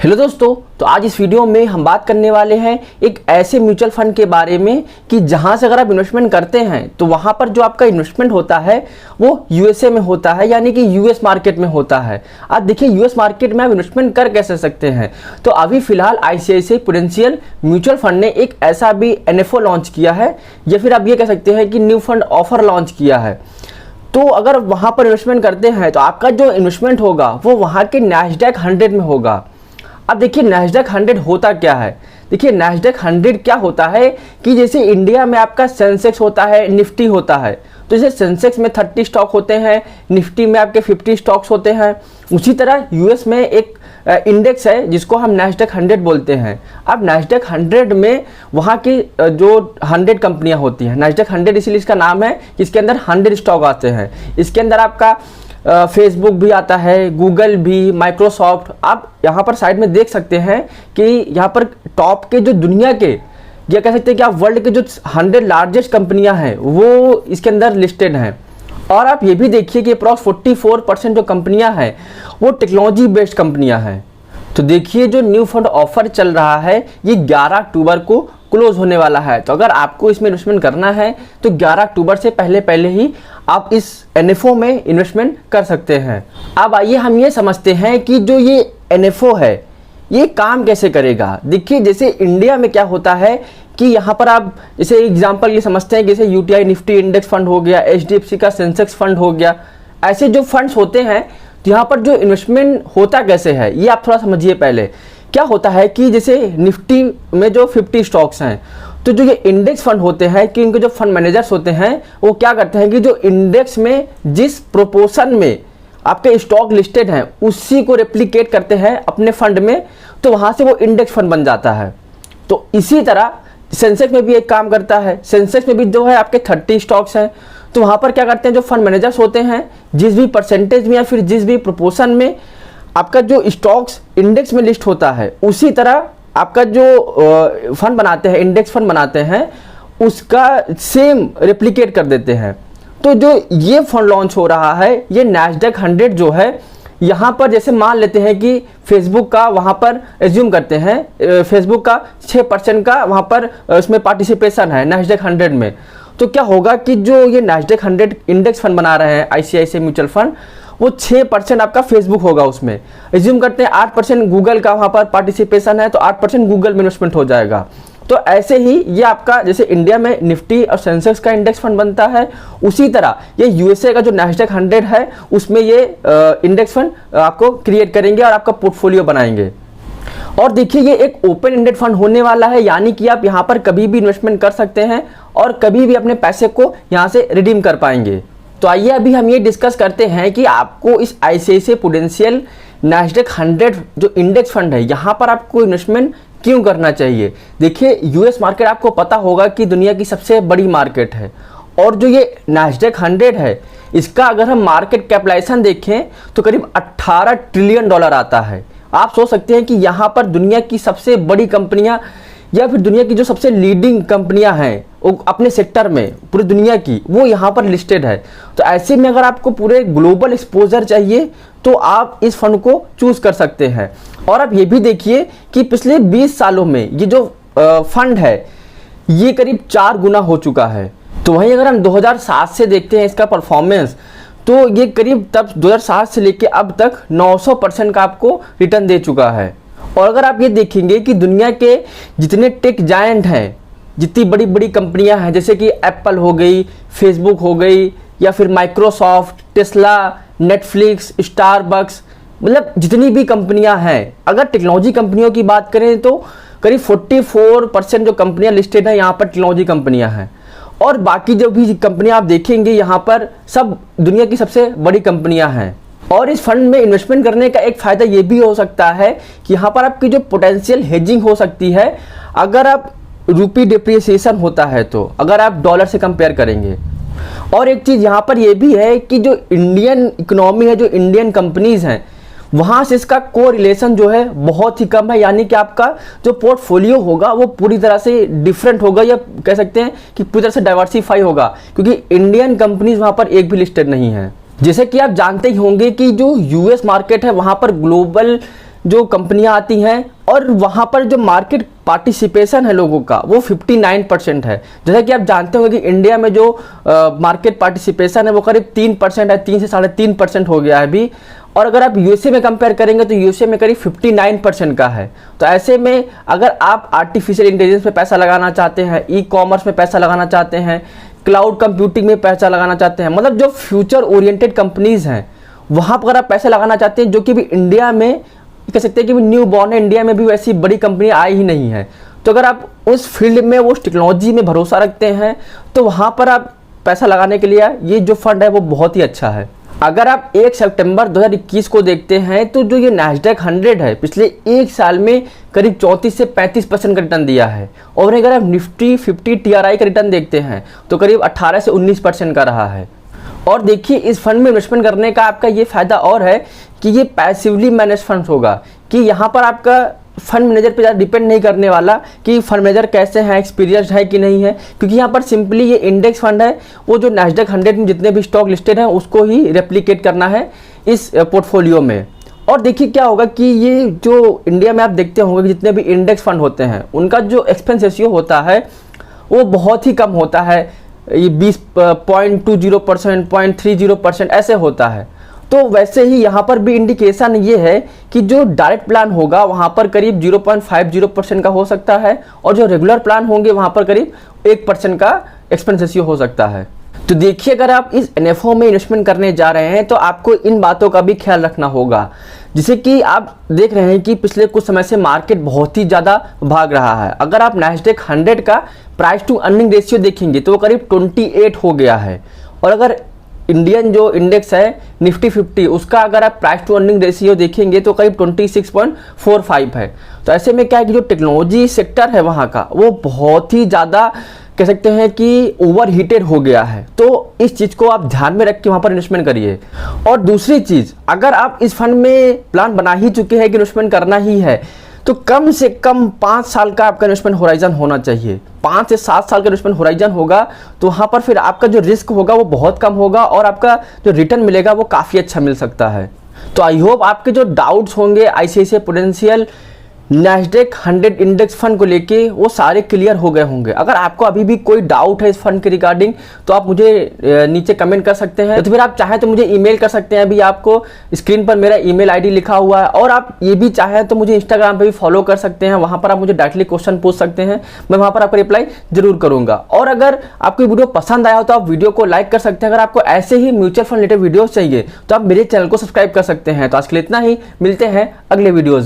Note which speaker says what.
Speaker 1: Hello दोस्तों, तो आज इस वीडियो में हम बात करने वाले हैं एक ऐसे म्यूचुअल फंड के बारे में कि जहां से अगर आप इन्वेस्टमेंट करते हैं तो वहां पर जो आपका इन्वेस्टमेंट होता है वो यूएसए में होता है, यानी कि यूएस मार्केट में होता है। आज देखिए यूएस मार्केट में आप इन्वेस्टमेंट कर कैसे सकते हैं। तो अभी फिलहाल आईसीआईसीआई प्रूडेंशियल म्यूचुअल फंड ने एक ऐसा भी एनएफओ लॉन्च किया है, या फिर आप ये कह सकते हैं कि न्यू फंड ऑफर लॉन्च किया है। तो अगर वहां पर इन्वेस्टमेंट करते हैं तो आपका जो इन्वेस्टमेंट होगा वो वहां के नैस्डैक 100 में होगा। अब देखिए नैस्डैक 100 होता क्या है। देखिए नैस्डैक 100 क्या होता है कि जैसे इंडिया में आपका सेंसेक्स होता है, निफ्टी होता है, तो जैसे सेंसेक्स में 30 स्टॉक होते हैं, निफ्टी में आपके 50 स्टॉक्स होते हैं, उसी तरह यूएस में एक इंडेक्स है जिसको हम नैस्डैक 100 बोलते हैं। अब नैस्डैक 100 में वहाँ की जो 100 कंपनियाँ होती हैं, नैस्डैक 100 इसीलिए इसका नाम है कि इसके अंदर 100 स्टॉक आते हैं। इसके अंदर आपका फेसबुक भी आता है, गूगल भी, माइक्रोसॉफ्ट। आप यहाँ पर साइड में देख सकते हैं कि यहाँ पर टॉप के जो दुनिया के, या कह सकते हैं कि आप वर्ल्ड के जो 100 लार्जेस्ट कंपनियां हैं वो इसके अंदर लिस्टेड हैं। और आप ये भी देखिए कि अप्रॉक्स 44% जो कंपनियां हैं वो टेक्नोलॉजी बेस्ड कंपनियां हैं। तो देखिए जो न्यू फंड ऑफर चल रहा है ये 11 अक्टूबर को क्लोज होने वाला है। तो अगर आपको इसमें इन्वेस्टमेंट करना है तो 11 अक्टूबर से पहले ही आप इस एनएफओ में इन्वेस्टमेंट कर सकते हैं। अब आइए हम ये समझते हैं कि जो ये एनएफओ है ये काम कैसे करेगा। देखिए जैसे इंडिया में क्या होता है कि यहाँ पर आप जैसे एग्जांपल ये समझते हैं, जैसे यूटीआई निफ्टी इंडेक्स फंड हो गया, एचडीएफसी का सेंसेक्स फंड हो गया, ऐसे जो फंड्स होते हैं तो यहाँ पर जो इन्वेस्टमेंट होता कैसे है ये आप थोड़ा समझिए। पहले क्या होता है कि जैसे निफ्टी में जो 50 स्टॉक्स हैं, तो जो ये इंडेक्स फंड होते हैं कि इनके जो फंड मैनेजर्स होते हैं वो क्या करते हैं कि जो इंडेक्स में जिस प्रोपोर्शन में आपके स्टॉक लिस्टेड हैं उसी को रेप्लिकेट करते हैं अपने फंड में, तो वहाँ से वो इंडेक्स फंड बन जाता है। तो इसी तरह सेंसेक्स में भी एक काम करता है। सेंसेक्स में भी जो है आपके 30 स्टॉक्स हैं, तो वहाँ पर क्या करते हैं जो फंड मैनेजर्स होते हैं जिस भी परसेंटेज में या फिर जिस भी प्रोपोर्शन में आपका जो स्टॉक्स इंडेक्स में लिस्ट होता है, उसी तरह आपका जो फंड बनाते हैं, इंडेक्स फंड बनाते हैं, उसका सेम रेप्लिकेट कर देते हैं। तो जो ये फंड लॉन्च हो रहा है ये नैस्डैक 100 जो है, यहाँ पर जैसे मान लेते हैं कि फेसबुक का वहाँ पर एज्यूम करते हैं फेसबुक का 6% का वहाँ पर उसमें पार्टिसिपेशन है नैस्डैक 100 में। तो क्या होगा कि जो ये नैस्डैक 100 इंडेक्स फंड बना रहे हैं आईसीआईसीआई म्यूचुअल फंड, वो 6% आपका फेसबुक होगा, उसमें एज्यूम करते हैं 8% गूगल का वहाँ पर पार्टिसिपेशन है, तो 8% गूगल में इन्वेस्टमेंट हो जाएगा। तो ऐसे ही ये आपका जैसे इंडिया में निफ्टी और सेंसेक्स का इंडेक्स फंड बनता है, उसी तरह ये यूएसए का जो नैस्डैक 100 है उसमें ये इंडेक्स फंड आपको क्रिएट करेंगे और आपका पोर्टफोलियो बनाएंगे। और देखिए ये एक ओपन एंडेड फंड होने वाला है, यानी कि आप यहाँ पर कभी भी इन्वेस्टमेंट कर सकते हैं और कभी भी अपने पैसे को यहाँ से रिडीम कर पाएंगे। तो आइए अभी हम ये डिस्कस करते हैं कि आपको इस आईसीआईसीआई प्रूडेंशियल नैस्डैक 100 जो इंडेक्स फंड है यहाँ पर आपको इन्वेस्टमेंट क्यों करना चाहिए। देखिए यूएस मार्केट आपको पता होगा कि दुनिया की सबसे बड़ी मार्केट है, और जो ये नैस्डैक 100 है इसका अगर हम मार्केट कैपिटलाइजेशन देखें तो करीब $18 ट्रिलियन आता है। आप सोच सकते हैं कि यहाँ पर दुनिया की सबसे बड़ी कंपनियाँ या फिर दुनिया की जो सबसे लीडिंग कंपनियां हैं वो अपने सेक्टर में पूरी दुनिया की, वो यहाँ पर लिस्टेड है। तो ऐसे में अगर आपको पूरे ग्लोबल एक्सपोजर चाहिए तो आप इस फंड को चूज कर सकते हैं। और आप ये भी देखिए कि पिछले 20 सालों में ये जो फंड है ये करीब 4 गुना हो चुका है। तो वहीं अगर हम 2007 से देखते हैं इसका परफॉर्मेंस, तो ये करीब तब 2007 से लेके अब तक 900% का आपको रिटर्न दे चुका है। और अगर आप ये देखेंगे कि दुनिया के जितने टेक जायंट हैं, जितनी बड़ी बड़ी कंपनियां हैं, जैसे कि एप्पल हो गई, फेसबुक हो गई, या फिर माइक्रोसॉफ्ट, टेस्ला, नेटफ्लिक्स, स्टारबक्स, मतलब जितनी भी कंपनियां हैं, अगर टेक्नोलॉजी कंपनियों की बात करें तो करीब 44% जो कंपनियां लिस्टेड हैं यहाँ पर टेक्नोलॉजी कंपनियां हैं। और बाकी जो भी कंपनियां आप देखेंगे यहाँ पर सब दुनिया की सबसे बड़ी कंपनियां हैं। और इस फंड में इन्वेस्टमेंट करने का एक फ़ायदा ये भी हो सकता है कि यहाँ पर आपकी जो पोटेंशियल हेजिंग हो सकती है, अगर आप रूपी डिप्रिसिएशन होता है तो अगर आप डॉलर से कंपेयर करेंगे। और एक चीज़ यहाँ पर ये भी है कि जो इंडियन इकोनॉमी है, जो इंडियन कंपनीज़ हैं, वहाँ से इसका कोरिलेशन जो है बहुत ही कम है, यानी कि आपका जो पोर्टफोलियो होगा वो पूरी तरह से डिफरेंट होगा, या कह सकते हैं कि पूरी तरह से डाइवर्सिफाई होगा, क्योंकि इंडियन कंपनीज वहाँ पर एक भी लिस्टेड नहीं है। जैसे कि आप जानते ही होंगे कि जो यूएस मार्केट है वहाँ पर ग्लोबल जो कंपनियां आती हैं और वहाँ पर जो मार्केट पार्टिसिपेशन है लोगों का वो 59% है। जैसा कि आप जानते होंगे कि इंडिया में जो मार्केट पार्टिसिपेशन है वो करीब 3% है, 3 से 3.5% हो गया है अभी। और अगर आप यूएसए में कंपेयर करेंगे तो यूएसए में करीब 59% का है। तो ऐसे में अगर आप आर्टिफिशियल इंटेलिजेंस में पैसा लगाना चाहते हैं, ई कॉमर्स में पैसा लगाना चाहते हैं, क्लाउड कंप्यूटिंग में पैसा लगाना चाहते हैं, मतलब जो फ्यूचर ओरिएंटेड कंपनीज हैं वहाँ पर अगर आप पैसा लगाना चाहते हैं, जो कि भी इंडिया में कह सकते हैं कि न्यू बॉर्न है, इंडिया में भी वैसी बड़ी कंपनी आई ही नहीं है, तो अगर आप उस फील्ड में उस टेक्नोलॉजी में भरोसा रखते हैं तो वहाँ पर आप पैसा लगाने के लिए ये जो फंड है वो बहुत ही अच्छा है। अगर आप 1 सितंबर 2021 को देखते हैं तो जो ये नैस्डैक 100 है पिछले एक साल में करीब 34 से 35% का रिटर्न दिया है। और अगर आप निफ्टी 50 TRI का रिटर्न देखते हैं तो करीब 18 से 19% का रहा है। और देखिए इस फंड में इन्वेस्टमेंट करने का आपका ये फायदा और है कि ये पैसिवली मैनेज फंड होगा, कि यहाँ पर आपका फंड मैनेजर पे ज़्यादा डिपेंड नहीं करने वाला कि फंड मैनेजर कैसे हैं, एक्सपीरियंस है कि नहीं है, क्योंकि यहाँ पर सिंपली ये इंडेक्स फंड है, वो जो नैस्डैक 100 में जितने भी स्टॉक लिस्टेड हैं उसको ही रेप्लिकेट करना है इस पोर्टफोलियो में। और देखिए क्या होगा कि ये जो इंडिया में आप देखते होंगे कि जितने भी इंडेक्स फंड होते हैं उनका जो एक्सपेंस रेशियो होता है वो बहुत ही कम होता है, ये 20.20%, 0.30% ऐसे होता है। तो वैसे ही यहाँ पर भी इंडिकेशन ये है कि जो डायरेक्ट प्लान होगा वहाँ पर करीब 0.50% का हो सकता है और जो रेगुलर प्लान होंगे वहाँ पर करीब 1% का एक्सपेंस रेशियो हो सकता है। तो देखिए अगर आप इस एनएफओ में इन्वेस्टमेंट करने जा रहे हैं तो आपको इन बातों का भी ख्याल रखना होगा, जिसे कि आप देख रहे हैं कि पिछले कुछ समय से मार्केट बहुत ही ज़्यादा भाग रहा है। अगर आप नैस्डैक 100 का प्राइस टू अर्निंग रेशियो देखेंगे तो वो करीब 28 हो गया है। और अगर इंडियन जो इंडेक्स है निफ्टी 50 उसका अगर आप प्राइस टू अर्निंग रेशियो देखेंगे तो करीब 26.45 है। तो ऐसे में क्या है कि जो टेक्नोलॉजी सेक्टर है वहाँ का वो बहुत ही ज़्यादा कह सकते हैं कि ओवर हीटेड हो गया है। तो इस चीज़ को आप ध्यान में रख के वहाँ पर इन्वेस्टमेंट करिए। और दूसरी चीज़, अगर आप इस फंड में प्लान बना ही चुके हैं कि इन्वेस्टमेंट करना ही है तो कम से कम 5 साल का आपका इन्वेस्टमेंट होराइजन होना चाहिए। 5 से 7 साल का इन्वेस्टमेंट होराइजन होगा तो वहाँ पर फिर आपका जो रिस्क होगा वो बहुत कम होगा और आपका जो रिटर्न मिलेगा वो काफ़ी अच्छा मिल सकता है। तो आई होप आपके जो डाउट्स होंगे ICICI prudential Nasdaq 100 index fund को लेके वो सारे क्लियर हो गए होंगे। अगर आपको अभी भी कोई डाउट है इस फंड के रिगार्डिंग तो आप मुझे नीचे कमेंट कर सकते हैं, तो फिर आप चाहें तो मुझे ईमेल कर सकते हैं। अभी आपको स्क्रीन पर मेरा ईमेल आईडी लिखा हुआ है। और आप ये भी चाहें तो मुझे इंस्टाग्राम पे भी फॉलो कर सकते हैं, वहाँ पर आप मुझे डायरेक्टली क्वेश्चन पूछ सकते हैं, मैं वहाँ पर आपको रिप्लाई जरूर करूँगा। और अगर आपको वीडियो पसंद आया हो तो आप वीडियो को लाइक कर सकते हैं। अगर आपको ऐसे ही म्यूचुअल फंड रिलेटेड वीडियोज़ चाहिए तो आप मेरे चैनल को सब्सक्राइब कर सकते हैं। तो आज के लिए इतना ही, मिलते हैं अगले वीडियोज़ में।